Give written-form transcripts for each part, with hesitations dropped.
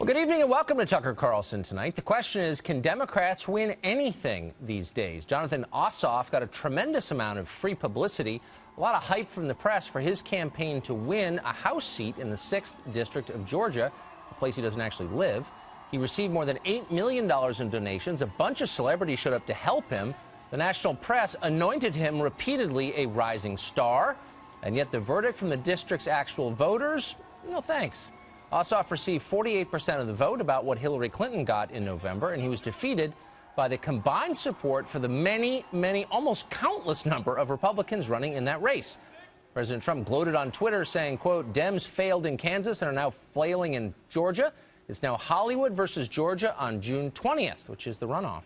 Well, good evening and welcome to Tucker Carlson tonight. The question is, can Democrats win anything these days? Jonathan Ossoff got a tremendous amount of free publicity, a lot of hype from the press for his campaign to win a House seat in the 6th District of Georgia, a place he doesn't actually live. He received more than $8 million in donations. A bunch of celebrities showed up to help him. The national press anointed him repeatedly a rising star. And yet the verdict from the district's actual voters, no thanks. Ossoff received 48% of the vote, about what Hillary Clinton got in November, and he was defeated by the combined support for the many, almost countless number of Republicans running in that race. President Trump gloated on Twitter saying, quote, Dems failed in Kansas and are now flailing in Georgia. It's now Hollywood versus Georgia on June 20th, which is the runoff.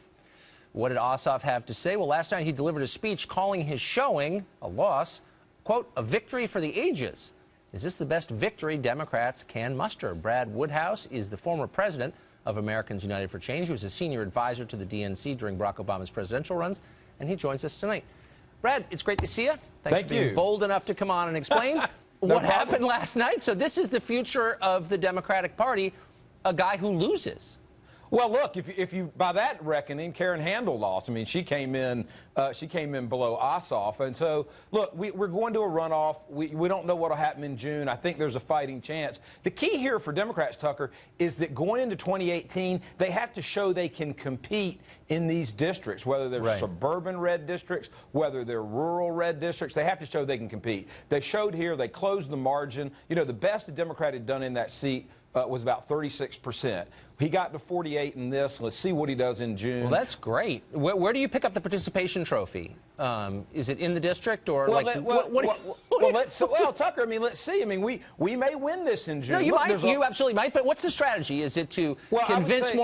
What did Ossoff have to say? Well, last night he delivered a speech calling his showing a loss, quote, a victory for the ages. Is this the best victory Democrats can muster? Brad Woodhouse is the former president of Americans United for Change. He was a senior advisor to the DNC during Barack Obama's presidential runs, and he joins us tonight. Brad, it's great to see you. Thanks for being bold enough to come on and explain what happened last night. So this is the future of the Democratic Party, a guy who loses. Well, look, if you by that reckoning, Karen Handel lost. I mean, she came in below Ossoff, and so look, we're going to a runoff. We don't know what will happen in June. I think there's a fighting chance. The key here for Democrats, Tucker, is that going into 2018, they have to show they can compete in these districts, whether they're suburban red districts, whether they're rural red districts. They have to show they can compete. They showed here. They closed the margin. You know, the best the Democrat had done in that seat was about 36%. He got to 48 in this. Let's see what he does in June. Well, that's great. Where do you pick up the participation trophy? Is it in the district or well, Tucker, I mean, let's see. I mean, we may win this in June. No, you absolutely might. But what's the strategy? Is it to convince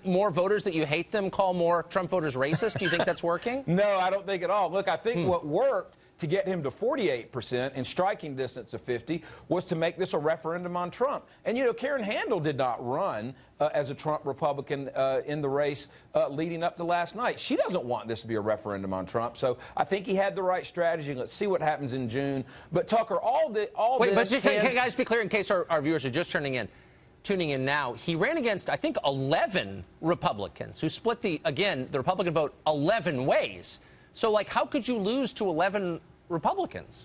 more voters that you hate them, call more Trump voters racist? Do you think that's working? No, I don't think at all. Look, I think what worked to get him to 48% in striking distance of 50 was to make this a referendum on Trump. And, you know, Karen Handel did not run as a Trump Republican in the race leading up to last night. She doesn't want this to be a referendum on Trump. So I think he had the right strategy. Let's see what happens in June. But, Tucker, can guys be clear in case our viewers are just tuning in now? He ran against, I think, 11 Republicans who split the Republican vote 11 ways. So, like, how could you lose to 11 Republicans?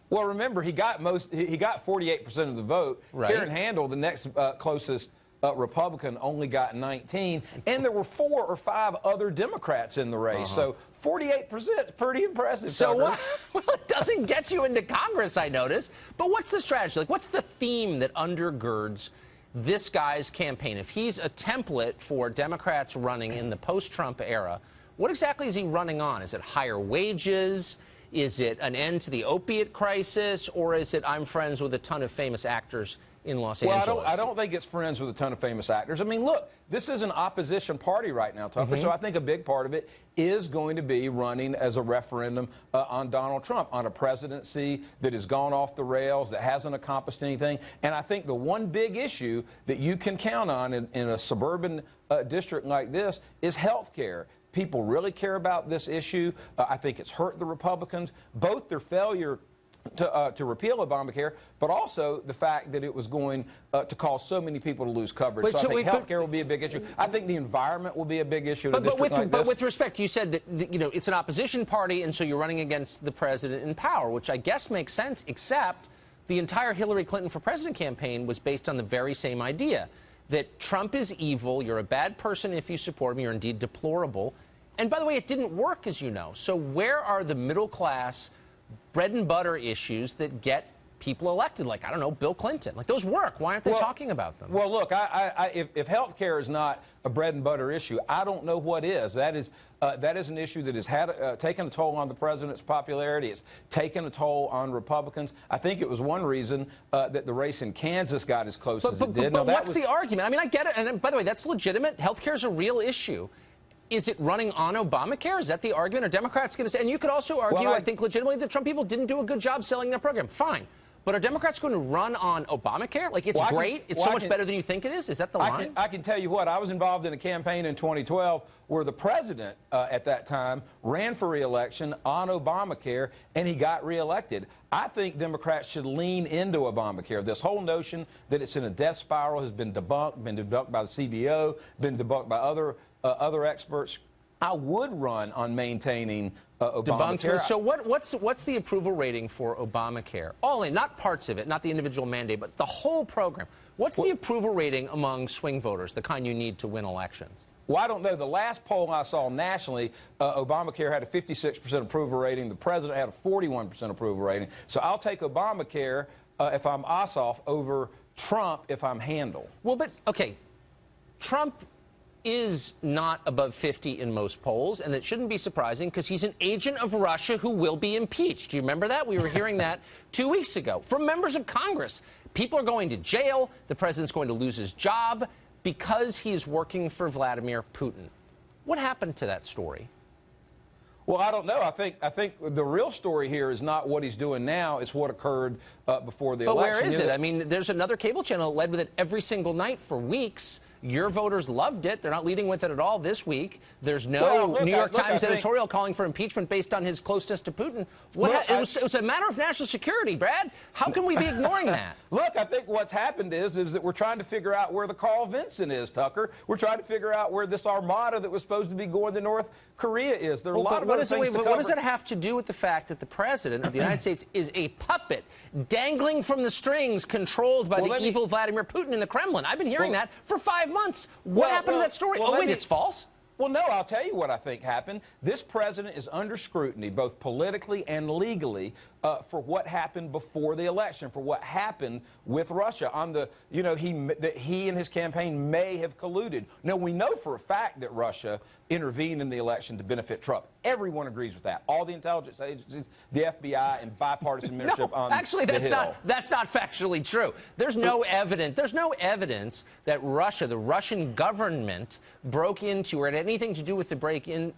Well, remember, he got 48% of the vote. Right. Karen Handel, the next closest Republican, only got 19, and there were 4 or 5 other Democrats in the race. So 48% is pretty impressive. So well, it doesn't get you into Congress, I notice. But what's the strategy? Like, what's the theme that undergirds this guy's campaign? If he's a template for Democrats running in the post-Trump era, what exactly is he running on? Is it higher wages? Is it an end to the opiate crisis? Or is it I'm friends with a ton of famous actors in Los Angeles? Well, I don't think it's friends with a ton of famous actors. I mean, look, this is an opposition party right now, Tucker, so I think a big part of it is going to be running as a referendum on Donald Trump, on a presidency that has gone off the rails, that hasn't accomplished anything. And I think the one big issue that you can count on in a suburban district like this is health care. People really care about this issue. I think it's hurt the Republicans, both their failure to repeal Obamacare, but also the fact that it was going to cause so many people to lose coverage. So I think health care will be a big issue. I think the environment will be a big issue. But with respect, you said that you know it's an opposition party, and so you're running against the president in power, which I guess makes sense, except the entire Hillary Clinton for president campaign was based on the very same idea, that Trump is evil, you're a bad person if you support him, you're indeed deplorable. And by the way, it didn't work, as you know. So where are the middle-class bread and butter issues that get people elected? Like, I don't know, Bill Clinton. Like, those work. Why aren't they talking about them? Well, look, if health care is not a bread and butter issue, I don't know what is. That is an issue that has taken a toll on the president's popularity. It's taken a toll on Republicans. I think it was one reason that the race in Kansas got as close as it did. But what's the argument? I mean, I get it. And by the way, that's legitimate. Health care is a real issue. Is it running on Obamacare? Is that the argument? Are Democrats going to say? And you could also argue, I think, legitimately, that Trump people didn't do a good job selling their program. Fine. But are Democrats going to run on Obamacare? Like, it's great. It's so much better than you think it is? Is that the line? I can tell you what. I was involved in a campaign in 2012 where the president at that time ran for re-election on Obamacare, and he got re-elected. I think Democrats should lean into Obamacare. This whole notion that it's in a death spiral has been debunked by the CBO, been debunked by other experts. I would run on maintaining Obamacare. So what's the approval rating for Obamacare? All in, not parts of it, not the individual mandate, but the whole program. What's the approval rating among swing voters, the kind you need to win elections? Well, I don't know. The last poll I saw nationally, Obamacare had a 56% approval rating. The president had a 41% approval rating. So I'll take Obamacare if I'm Ossoff over Trump if I'm Handel. Well, but, okay, Trump is not above 50 in most polls, and it shouldn't be surprising because he's an agent of Russia who will be impeached. Do you remember that? We were hearing that 2 weeks ago from members of Congress. People are going to jail. The president's going to lose his job because he's working for Vladimir Putin. What happened to that story? Well, I don't know. I think the real story here is not what he's doing now. It's what occurred before the election. But where is it? I mean, there's another cable channel that led with it every single night for weeks. Your voters loved it. They're not leading with it at all this week. There's no New York Times editorial calling for impeachment based on his closeness to Putin. It was a matter of national security, Brad. How can we be ignoring that? Look, I think what's happened is that we're trying to figure out where the Carl Vinson is, Tucker. We're trying to figure out where this armada that was supposed to be going to North Korea is. There are a lot of other things to cover. What does that have to do with the fact that the president of the United States is a puppet dangling from the strings controlled by the evil Vladimir Putin in the Kremlin? I've been hearing that for 5 months. What happened to that story? Oh, wait, it's false? Well, no, I'll tell you what I think happened. This president is under scrutiny, both politically and legally, for what happened before the election, for what happened with Russia. On the, that he and his campaign may have colluded. Now, we know for a fact that Russia intervened in the election to benefit Trump. Everyone agrees with that. All the intelligence agencies, the FBI, and bipartisan leadership on actually, that's not factually true. There's no evidence. There's no evidence that Russia, the Russian government, broke into or had anything to do with the break-in,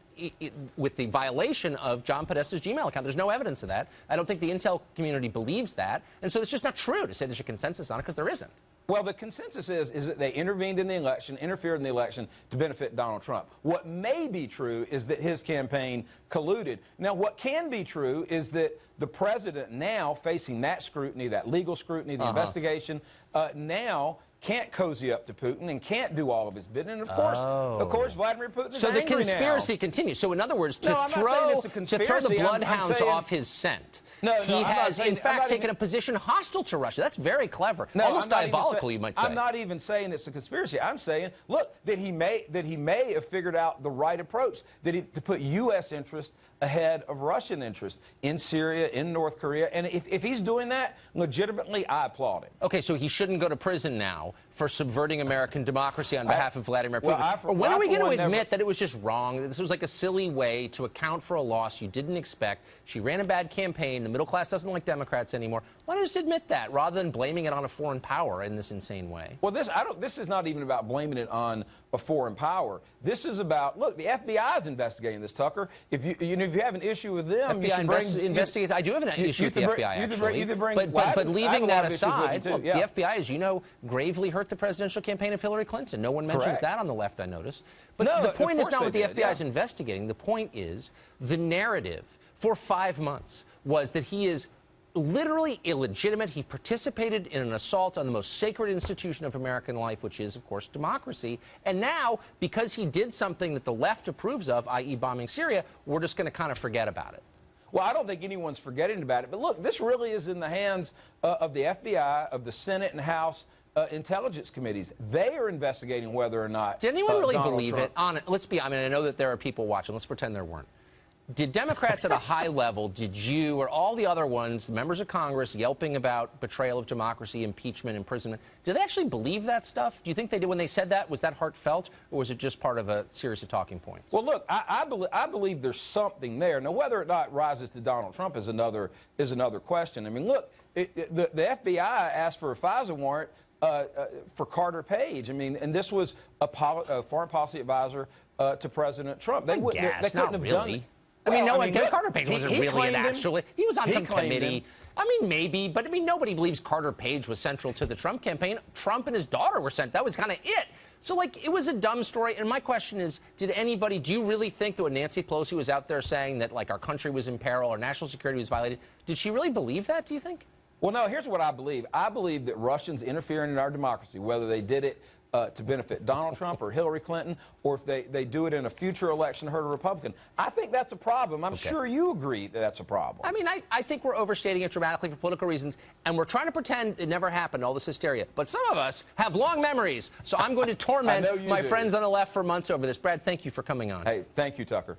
with the violation of John Podesta's Gmail account. There's no evidence of that. I don't think the intel community believes that, and so it's just not true to say there's a consensus on it because there isn't. Well, the consensus is that they intervened in the election, interfered in the election to benefit Donald Trump. What may be true is that his campaign colluded. Now, what can be true is that the president now, facing that scrutiny, that legal scrutiny, the investigation, now can't cozy up to Putin and can't do all of his bidding. And of course, Vladimir Putin is angry now. So the conspiracy continues. So in other words, to throw the bloodhounds off his scent, he has in fact taken a position hostile to Russia. That's very clever, almost diabolical, you might say. I'm not even saying it's a conspiracy. I'm saying, look, that he may have figured out the right approach, to put U.S. interest ahead of Russian interest in Syria, in North Korea. And if he's doing that legitimately, I applaud him. Okay, so he shouldn't go to prison now for subverting American democracy on behalf of Vladimir Putin. When are we going to admit that it was just wrong, that this was like a silly way to account for a loss you didn't expect? She ran a bad campaign. The middle class doesn't like Democrats anymore. Why don't you just admit that rather than blaming it on a foreign power in this insane way? Well, this is not even about blaming it on a foreign power. This is about, look, the FBI is investigating this, Tucker. If you have an issue with them, FBI investigates. I do have an issue with the FBI, actually. But leaving that aside, look, the FBI, as you know, gravely hurt the presidential campaign of Hillary Clinton. No one mentions that on the left, I noticed. But the point is not what the FBI is investigating. The point is the narrative for 5 months was that he is literally illegitimate. He participated in an assault on the most sacred institution of American life, which is, of course, democracy. And now, because he did something that the left approves of, i.e. bombing Syria, we're just going to kind of forget about it. Well, I don't think anyone's forgetting about it. But look, this really is in the hands of the FBI, of the Senate and House intelligence committees. They are investigating whether or not Did anyone really believe Trump. it? I mean, I know that there are people watching. Let's pretend there weren't. Did Democrats at a high level, did you or all the other ones, members of Congress, yelping about betrayal of democracy, impeachment, imprisonment, did they actually believe that stuff? Do you think they did when they said that? Was that heartfelt, or was it just part of a series of talking points? Well, look, I believe there's something there. Now, whether or not it rises to Donald Trump is another question. I mean, look, the FBI asked for a FISA warrant for Carter Page. I mean, and this was a foreign policy advisor to President Trump. They couldn't have done it. I mean, no Well, one, Carter Page wasn't he really an claimed him. actual. He was on He some claimed committee. him. I mean, maybe, but I mean, nobody believes Carter Page was central to the Trump campaign. Trump and his daughter were sent. That was kind of it. So, like, it was a dumb story. And my question is, do you really think that when Nancy Pelosi was out there saying that, like, our country was in peril or national security was violated, did she really believe that, do you think? Well, no, here's what I believe. I believe that Russians interfering in our democracy, whether they did it to benefit Donald Trump or Hillary Clinton, or if they do it in a future election to hurt a Republican, I think that's a problem. I'm sure you agree that that's a problem. I mean, I think we're overstating it dramatically for political reasons, and we're trying to pretend it never happened, all this hysteria. But some of us have long memories, so I'm going to torment my friends on the left for months over this. Brad, thank you for coming on. Hey, thank you, Tucker.